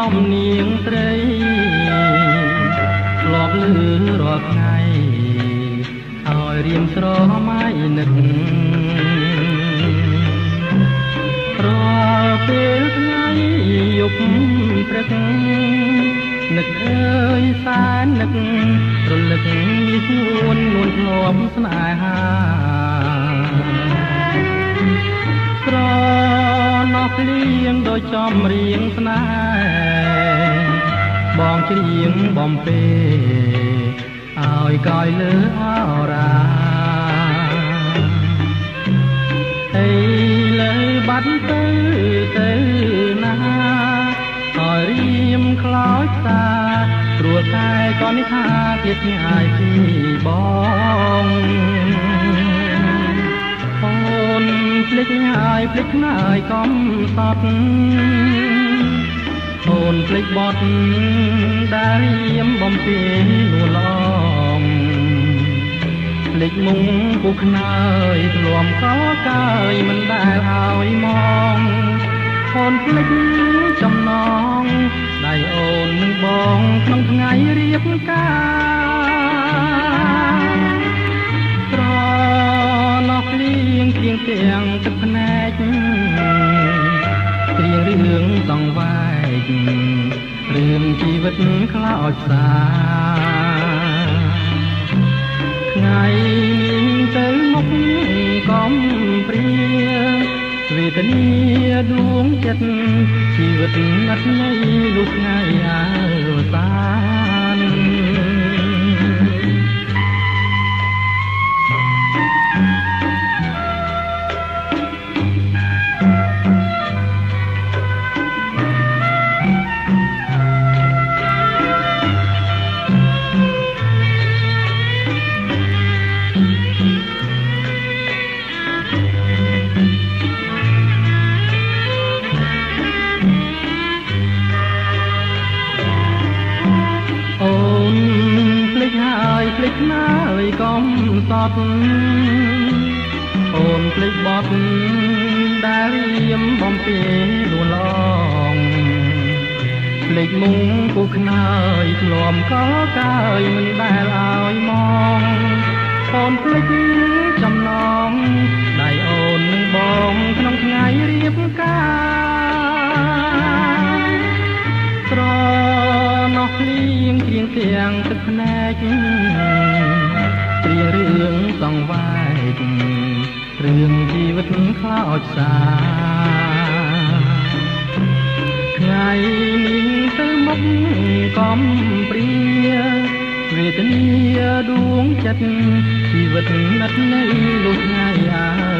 សំនៀងត្រីធ្លាប់លឺរាល់ថ្ងៃឲ្យរៀមស្រមៃនឹករាល់ពេលថ្ងៃយប់ព្រឹកនឹកអើយសែននឹករលឹកមានស្ងួននួនធ្លាប់ស្នេហាស្រណោះភ្លៀងដោយចំរៀងស្នេហ៍បងច្រៀងបំពេឲ្យកយលើអរាអីលើបាត់ទៅណាហើយរៀមខ្លោចតាព្រោះតែក៏នេះថាគៀតងាយពីបងអូនភ្លេចងាយភ្លេចងាយកំសត់អូនភ្លេចបត់ដែលរៀមបំពេនួនឡងភ្លេចមុងពុះខ្នើយធ្លំកកើយមិនដែលឲ្យមកអូនភ្លេចចំណងដៃអូននឹងបងក្នុងថ្ងៃរៀបការស្រណោះភ្លៀងទៀងទាំងទឹកភ្នែកព្រៀងរឿងសង្វែករឿងជីវិតខ្លោចសាថ្ងៃនេះទៅមុខកំព្រាវេទនាដួងចិត្តជីវិតអត់ន័យលុះថ្ងៃអវសានភ្លេចណាយកំសត់អូនភ្លេចបត់ដែលរៀមបំពេនួនឡងភ្លេចមុងពុះខ្នើយធ្លំកកើយមិនដែលឲ្យមកអូនភ្លេចចំណងដៃអូននឹងបងក្នុងថ្ងៃរៀបការស្រណោះភ្លៀងគ្រៀងទាំងទឹកភ្នែកព្រៀងរឿងសង្វែករឿងជីវិតខ្លោចសាថ្ងៃនេះទៅមុខកំព្រាវេទនាដួងចិត្តជីវិតណាត់នៃលុះថ្ងៃ